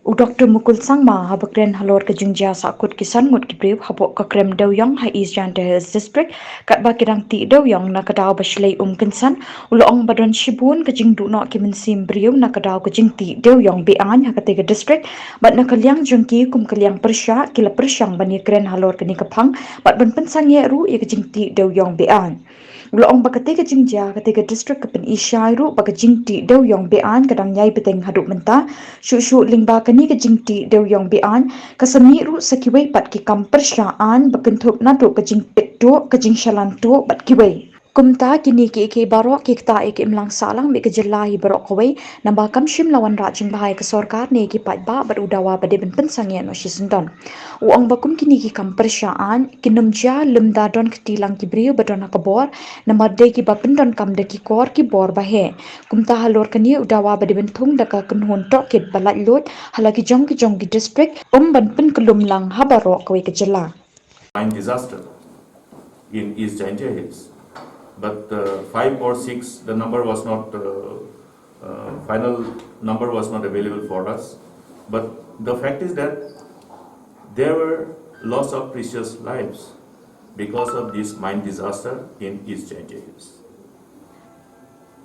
U Dr. Mukul Sangma habakren halor ke jingjia sakut kisan ngut kibriu habok kakrem Dowyong ha East Janta Hills District kat ba kirang ti Dowyong na kadaw baslay kinsan uloong badon shibun ke jing du no kimin sim briu na kadaw ke jing ti Dowyong bean ha katiga district bat na kalyang jengki kum kalyang persya kila persyang bani kren halor ke ni kapang bat ban pensang ye ru ye ke jing ti Dowyong bean Uloong bakatiga jingjia katiga district kapin isyai ru baka jing ti Dowyong bean kadang nyai beteng haduk menta shu lingba kani ke jingti Dowyong bean kasami ru sakiwei pat ki kam persyaan bakentup nado ke jing petdo ke jing shalanto bat kiwei kumta kini ki barok ki kta ki imlang salang me ke jelahi barok kawai namba kam shim lawan rajing bahai ke sorkar ne ki pat ba bar udawa bade ben pensangya no shisendon uang bakum kini ki kam persyaan kinumja lemda don ketilang ki brio badon akabor namba de ki bapendon kam de ki kor ki bor bahe kumta halor kani udawa bade ben thung daka kunhon tok ki balat lot halaki jong ki district ban pen kelum lang habarok kawai ke jela mine disaster in East Jaintia Hills. But 5 or 6, the number was not, final number was not available for us. But the fact is that there were loss of precious lives because of this mine disaster in East Jaintia Hills.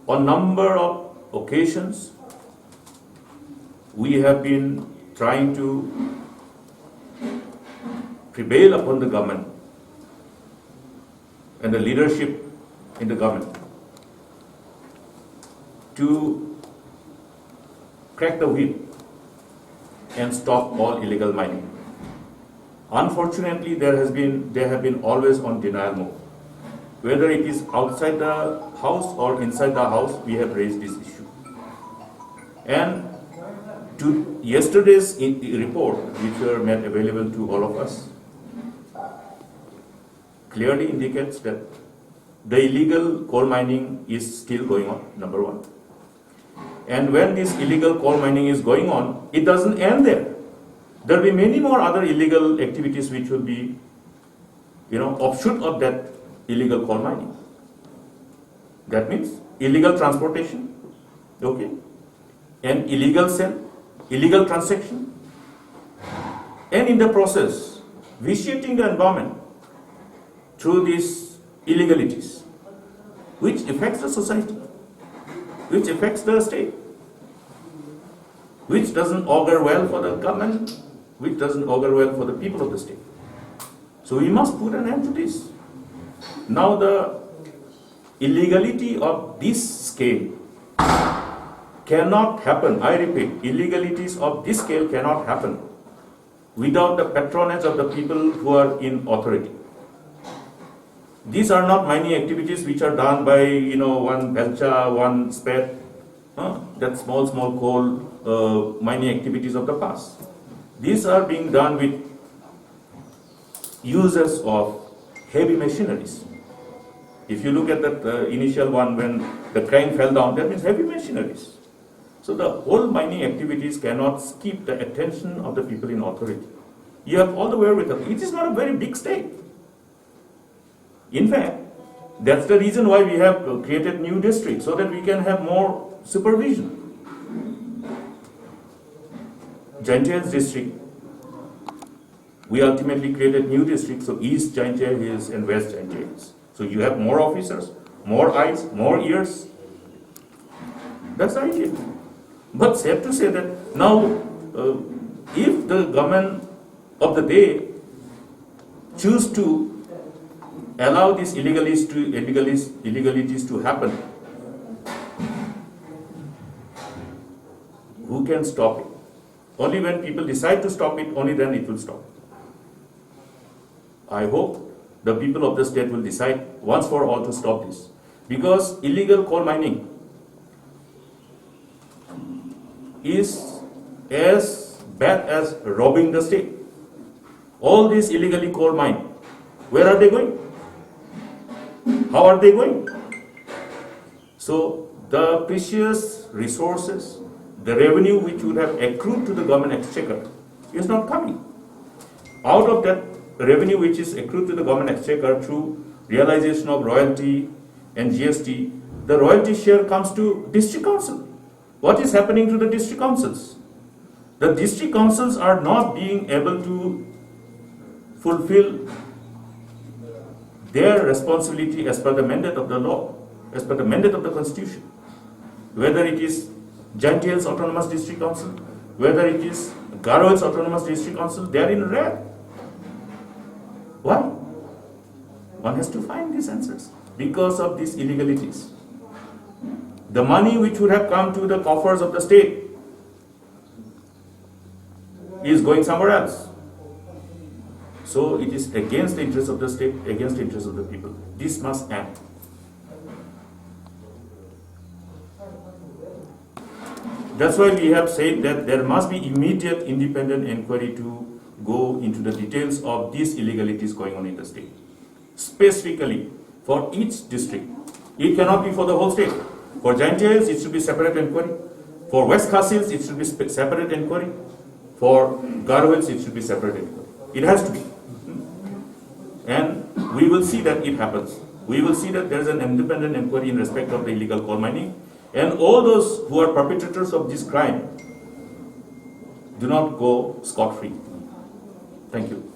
On number of occasions, we have been trying to prevail upon the government and the leadership in the government to crack the whip and stop all illegal mining. Unfortunately, they have been always on denial mode. Whether it is outside the house or inside the house, we have raised this issue. And to yesterday's report, which were made available to all of us, clearly indicates that the illegal coal mining is still going on, number one. And when this illegal coal mining is going on, it doesn't end there. There will be many more other illegal activities which will be, offshoot of that illegal coal mining. That means illegal transportation, okay, and illegal sale, illegal transaction, and in the process, vitiating the environment through these illegalities, which affects the society, which affects the state, which doesn't augur well for the government, which doesn't augur well for the people of the state. So we must put an end to this. Now the illegality of this scale cannot happen. I repeat, illegalities of this scale cannot happen without the patronage of the people who are in authority. These are not mining activities which are done by, one belcha, one spade, that small coal mining activities of the past. These are being done with users of heavy machineries. If you look at that initial one when the crane fell down, that means heavy machineries. So the whole mining activities cannot skip the attention of the people in authority. You have all the wherewithal. It is not a very big state. In fact, that's the reason why we have created new districts, so that we can have more supervision. Jaintia Hills district, we ultimately created new districts, so East Jaintia Hills and West Jaintia Hills. So you have more officers, more eyes, more ears. That's the idea. But safe to say that now, if the government of the day choose to allow these illegalities to happen, who can stop it? Only when people decide to stop it, only then it will stop. I hope the people of the state will decide once for all to stop this. Because illegal coal mining is as bad as robbing the state. All these illegally coal mine, where are they going? How are they going? So the precious resources, the revenue which would have accrued to the government exchequer is not coming. Out of that revenue which is accrued to the government exchequer through realization of royalty and GST, the royalty share comes to district council. What is happening to the district councils? The district councils are not being able to fulfill their responsibility as per the mandate of the law, as per the mandate of the constitution. Whether it is Giant Hills Autonomous District Council, whether it is Garo Hills Autonomous District Council, they are in red. Why? One has to find these answers. Because of these illegalities. The money which would have come to the coffers of the state is going somewhere else. So it is against the interests of the state, against the interests of the people. This must end. That's why we have said that there must be immediate independent inquiry to go into the details of these illegalities going on in the state. Specifically for each district. It cannot be for the whole state. For Giant Hills, it should be separate inquiry. For West Khas Hills, it should be separate inquiry. For Garo Hills, it should be separate inquiry. It has to be. And we will see that it happens. We will see that there is an independent inquiry in respect of the illegal coal mining. And all those who are perpetrators of this crime do not go scot-free. Thank you.